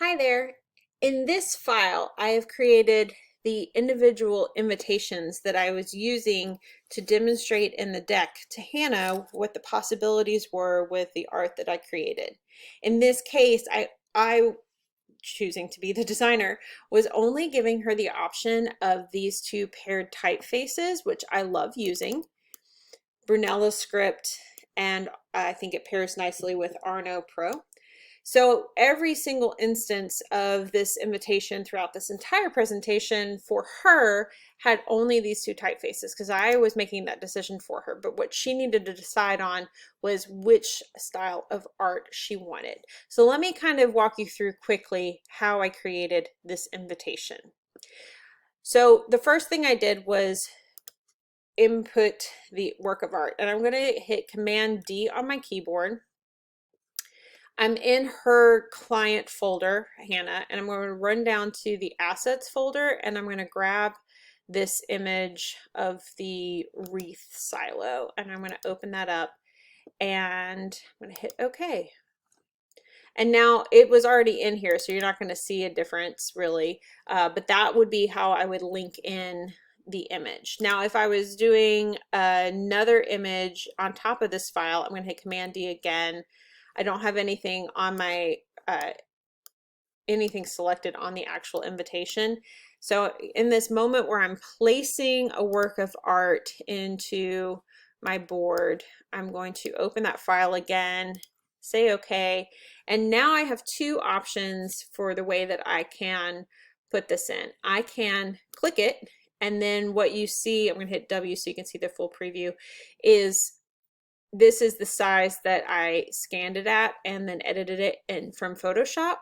Hi there. In this file, I have created the individual invitations that I was using to demonstrate in the deck to Hannah what the possibilities were with the art that I created. In this case, I choosing to be the designer, was only giving her the option of these two paired typefaces, which I love using, Brunello script, and I think it pairs nicely with Arno Pro. So every single instance of this invitation throughout this entire presentation for her had only these two typefaces because I was making that decision for her. But what she needed to decide on was which style of art she wanted. So let me kind of walk you through quickly how I created this invitation. So the first thing I did was input the work of art, and I'm going to hit Command D on my keyboard. I'm in her client folder, Hannah, and I'm going to run down to the assets folder and I'm going to grab this image of the wreath silo and I'm going to open that up and I'm going to hit OK. And now it was already in here, so you're not going to see a difference really, but that would be how I would link in the image. Now, if I was doing another image on top of this file, I'm going to hit Command D again. I don't have anything on my anything selected on the actual invitation. So in this moment where I'm placing a work of art into my board, I'm going to open that file again, say OK, and now I have two options for the way that I can put this in. I can click it, and then what you see, I'm going to hit W so you can see the full preview, is this is the size that I scanned it at and then edited it in from Photoshop.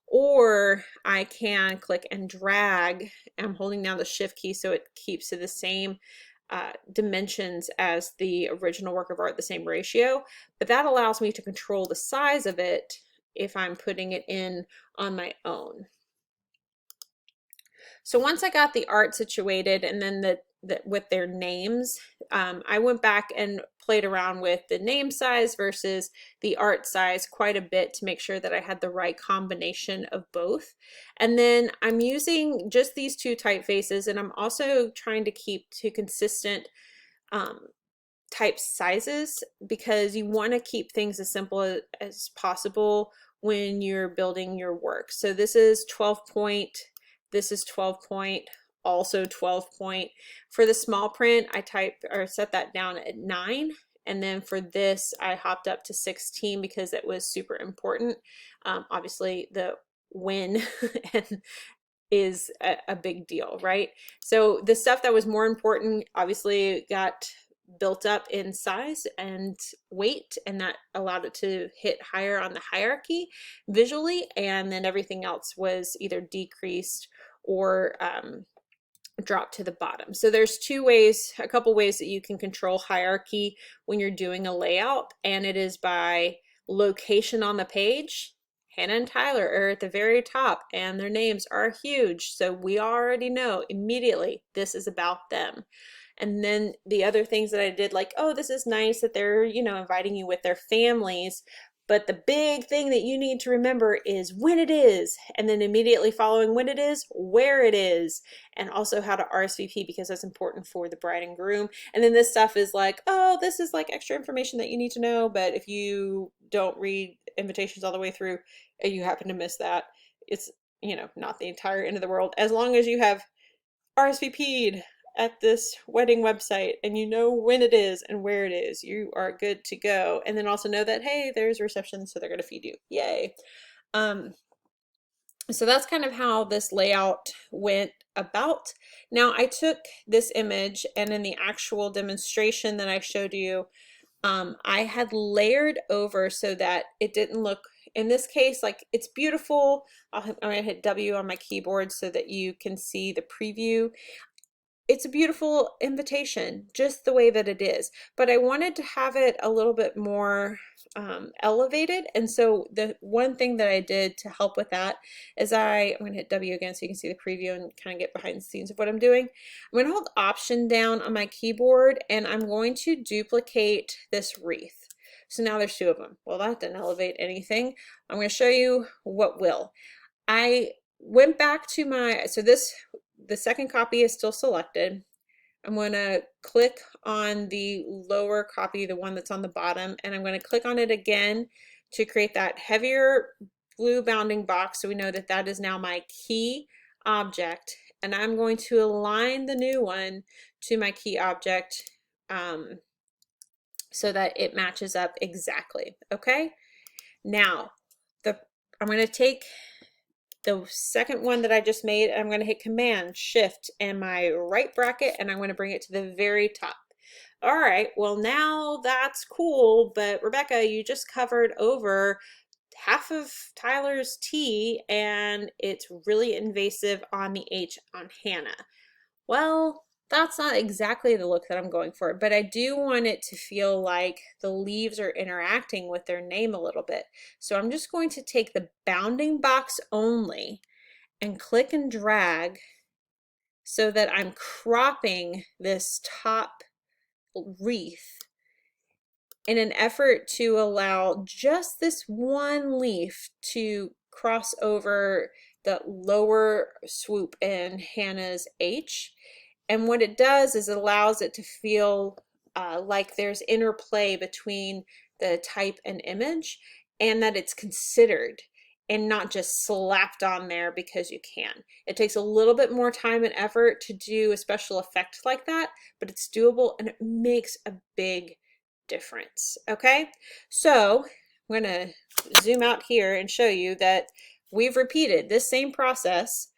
Or I can click and drag. I'm holding down the shift key so it keeps to the same dimensions as the original work of art, the same ratio, but that allows me to control the size of it if I'm putting it in on my own. So once I got the art situated and then with their names, I went back and played around with the name size versus the art size quite a bit to make sure that I had the right combination of both. And then I'm using just these two typefaces, and I'm also trying to keep to consistent type sizes because you want to keep things as simple as possible when you're building your work. So this is 12 point, this is 12 point, also 12 point. For the small print, I set that down at 9. And then for this, I hopped up to 16 because it was super important. Obviously, the win is a big deal, right? So the stuff that was more important obviously got built up in size and weight, and that allowed it to hit higher on the hierarchy visually, and then everything else was either decreased or drop to the bottom. So there's a couple ways that you can control hierarchy when you're doing a layout, and it is by location on the page. Hannah and Tyler are at the very top and their names are huge, so we already know immediately this is about them. And then the other things that I did, like, oh, this is nice that they're, inviting you with their families. But the big thing that you need to remember is when it is, and then immediately following when it is, where it is, and also how to RSVP because that's important for the bride and groom. And then this stuff is like, oh, this is like extra information that you need to know, but if you don't read invitations all the way through and you happen to miss that, it's, not the entire end of the world. As long as you have RSVP'd at this wedding website and you know when it is and where it is, you are good to go. And then also know that, hey, there's reception, so they're going to feed you. Yay. So that's kind of how this layout went about. Now I took this image, and in the actual demonstration that I showed you, I had layered over so that it didn't look, in this case, like it's beautiful. I'm going to hit W on my keyboard so that you can see the preview. It's a beautiful invitation just the way that it is, but I wanted to have it a little bit more elevated. And so the one thing that I did to help with that is I'm going to hit W again so you can see the preview and kind of get behind the scenes of what I'm doing. I'm going to hold Option down on my keyboard and I'm going to duplicate this wreath. So now there's two of them. Well, that didn't elevate anything. I'm going to show you what will. I went back to so the second copy is still selected. I'm going to click on the lower copy, the one that's on the bottom, and I'm going to click on it again to create that heavier blue bounding box so we know that that is now my key object. And I'm going to align the new one to my key object so that it matches up exactly. Okay, now I'm going to take the second one that I just made, I'm going to hit Command Shift and my right bracket, and I'm going to bring it to the very top. All right, well now that's cool, but Rebecca, you just covered over half of Tyler's T and it's really invasive on the H on Hannah. Well, that's not exactly the look that I'm going for, but I do want it to feel like the leaves are interacting with their name a little bit. So I'm just going to take the bounding box only and click and drag so that I'm cropping this top wreath in an effort to allow just this one leaf to cross over the lower swoop in Hannah's H. And what it does is it allows it to feel like there's interplay between the type and image, and that it's considered and not just slapped on there because you can. It takes a little bit more time and effort to do a special effect like that, but it's doable and it makes a big difference. Okay, so I'm going to zoom out here and show you that we've repeated this same process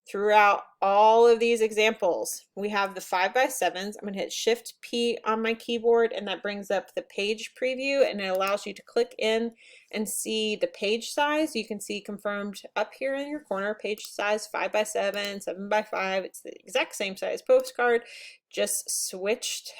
throughout all of these examples. We have the 5x7s. I'm going to hit Shift P on my keyboard, and that brings up the page preview, and it allows you to click in and see the page size. You can see confirmed up here in your corner, page size 5x7, 7x5. It's the exact same size postcard, just switched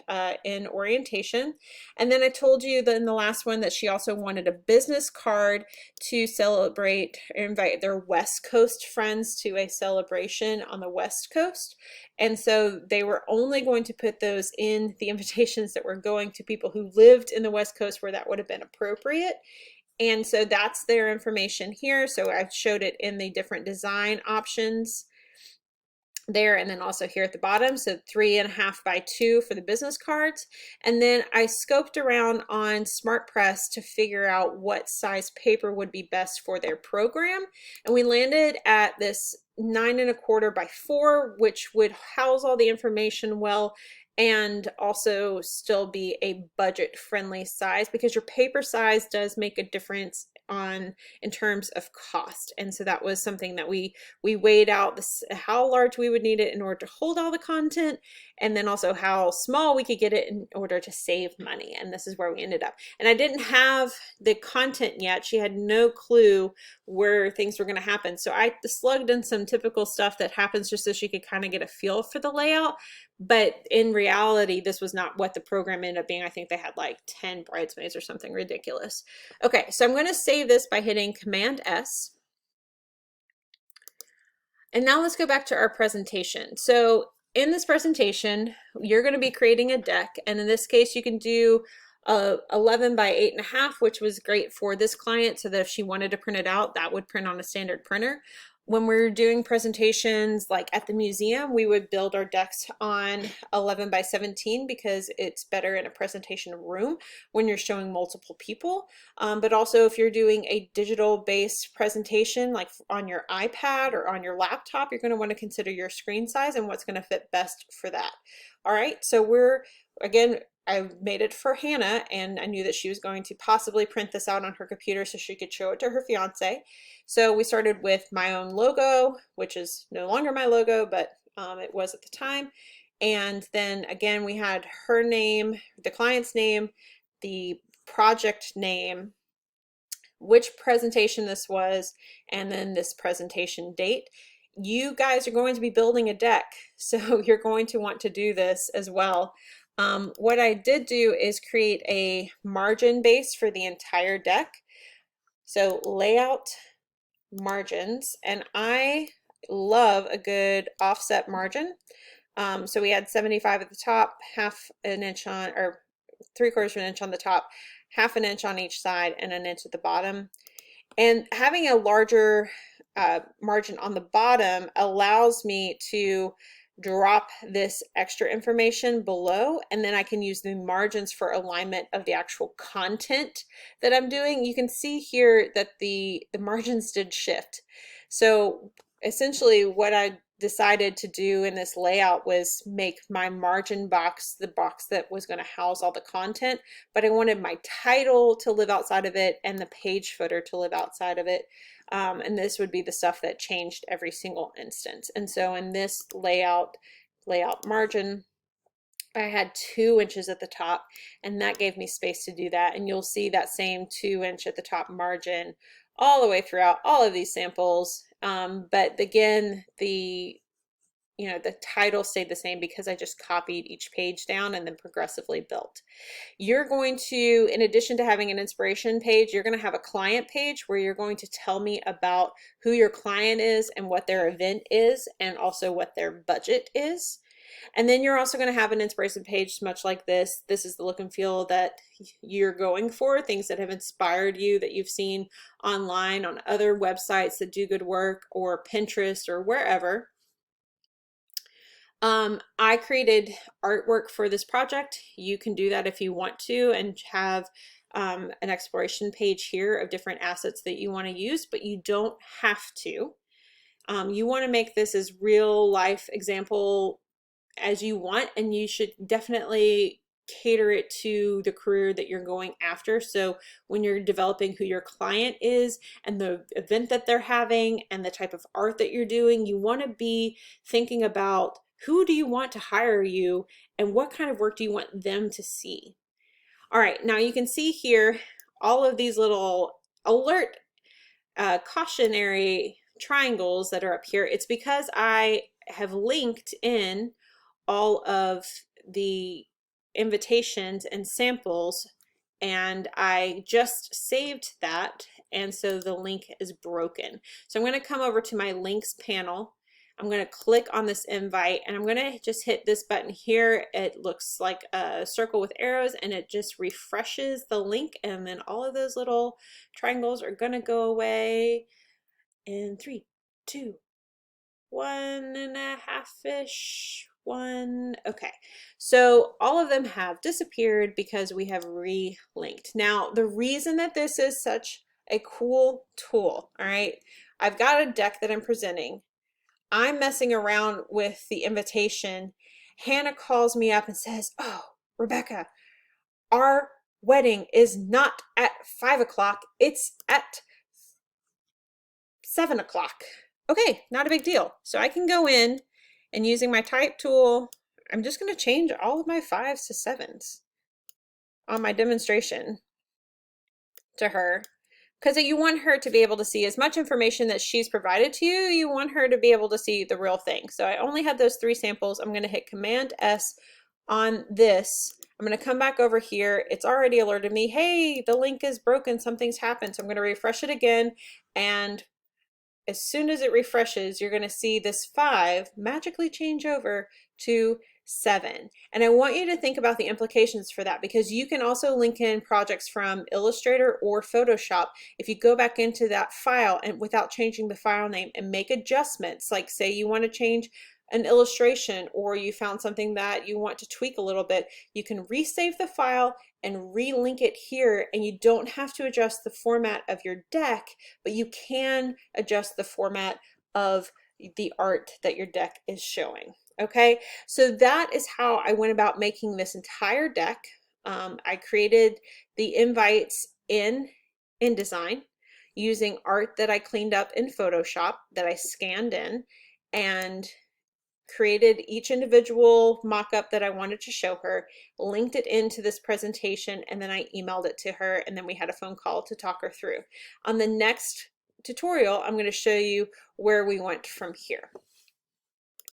in orientation. And then I told you that in the last one that she also wanted a business card to celebrate, invite their West Coast friends to a celebration on the West Coast. And so they were only going to put those in the invitations that were going to people who lived in the West Coast where that would have been appropriate. And so that's their information here. So I showed it in the different design options there, and then also here at the bottom, so 3.5 by 2 for the business cards. And then I scoped around on SmartPress to figure out what size paper would be best for their program, and we landed at this 9.25 by 4, which would house all the information well and also still be a budget friendly size, because your paper size does make a difference in terms of cost. And so that was something that we weighed out how large we would need it in order to hold all the content, and then also how small we could get it in order to save money. And this is where we ended up. And I didn't have the content yet. She had no clue where things were going to happen. So I slugged in some typical stuff that happens just so she could kind of get a feel for the layout. But in reality, this was not what the program ended up being. I think they had like 10 bridesmaids or something ridiculous. Okay, so I'm going to save this by hitting Command S. And now let's go back to our presentation. So in this presentation, you're going to be creating a deck. And in this case, you can do 11 by 8.5, which was great for this client, so that if she wanted to print it out, that would print on a standard printer. When we're doing presentations like at the museum, we would build our decks on 11 by 17 because it's better in a presentation room when you're showing multiple people. But also if you're doing a digital based presentation like on your iPad or on your laptop, you're going to want to consider your screen size and what's going to fit best for that. All right, so again, I made it for Hannah, and I knew that she was going to possibly print this out on her computer so she could show it to her fiance. So we started with my own logo, which is no longer my logo, but it was at the time. And then again, we had her name, the client's name, the project name, which presentation this was, and then this presentation date. You guys are going to be building a deck, so you're going to want to do this as well. What I did do is create a margin base for the entire deck. So layout, margins, and I love a good offset margin. So we had 75 at the top, half an inch on, or 3/4 of an inch on the top, half an inch on each side, and an inch at the bottom. And having a larger margin on the bottom allows me to drop this extra information below, and then I can use the margins for alignment of the actual content that I'm doing. You can see here that the margins did shift. So essentially what I decided to do in this layout was make my margin box the box that was going to house all the content, but I wanted my title to live outside of it and the page footer to live outside of it. And this would be the stuff that changed every single instance. And so in this layout margin, I had 2 inches at the top, and that gave me space to do that. And you'll see that same 2-inch at the top margin all the way throughout all of these samples. But again, the title stayed the same because I just copied each page down and then progressively built. You're going to, in addition to having an inspiration page, you're going to have a client page where you're going to tell me about who your client is and what their event is, and also what their budget is. And then you're also going to have an inspiration page much like this. This is the look and feel that you're going for, things that have inspired you that you've seen online on other websites that do good work, or Pinterest or wherever. I created artwork for this project. You can do that if you want to, and have an exploration page here of different assets that you want to use, but you don't have to. You want to make this as real life example as you want, and you should definitely cater it to the career that you're going after. So when you're developing who your client is and the event that they're having and the type of art that you're doing, you want to be thinking about who do you want to hire you and what kind of work do you want them to see. All right, now you can see here all of these little alert cautionary triangles that are up here. It's because I have linked in all of the invitations and samples, and I just saved that, and so the link is broken. So I'm going to come over to my links panel. I'm going to click on this invite, and I'm going to just hit this button here. It looks like a circle with arrows, and it just refreshes the link, and then all of those little triangles are going to go away in 3, 2, 1.5-ish. Okay, so all of them have disappeared because we have relinked. Now, the reason that this is such a cool tool, all right, I've got a deck that I'm presenting. I'm messing around with the invitation. Hannah calls me up and says, "Oh, Rebecca, our wedding is not at 5 o'clock, it's at 7 o'clock. Okay, not a big deal. So I can go in and, using my type tool, I'm just going to change all of my 5s to 7s on my demonstration to her, because you want her to be able to see as much information that she's provided to you. You want her to be able to see the real thing. So I only had those 3 samples. I'm going to hit Command S on this. I'm going to come back over here. It's already alerted me, hey, the link is broken, something's happened. So I'm going to refresh it again, and as soon as it refreshes, you're going to see this 5 magically change over to 7. And I want you to think about the implications for that, because you can also link in projects from Illustrator or Photoshop. If you go back into that file and without changing the file name and make adjustments, like say you want to change an illustration, or you found something that you want to tweak a little bit, you can resave the file and relink it here, and you don't have to adjust the format of your deck, but you can adjust the format of the art that your deck is showing. Okay, so that is how I went about making this entire deck. I created the invites in InDesign using art that I cleaned up in Photoshop that I scanned in, and created each individual mock-up that I wanted to show her, linked it into this presentation, and then I emailed it to her, and then we had a phone call to talk her through. On the next tutorial, I'm going to show you where we went from here.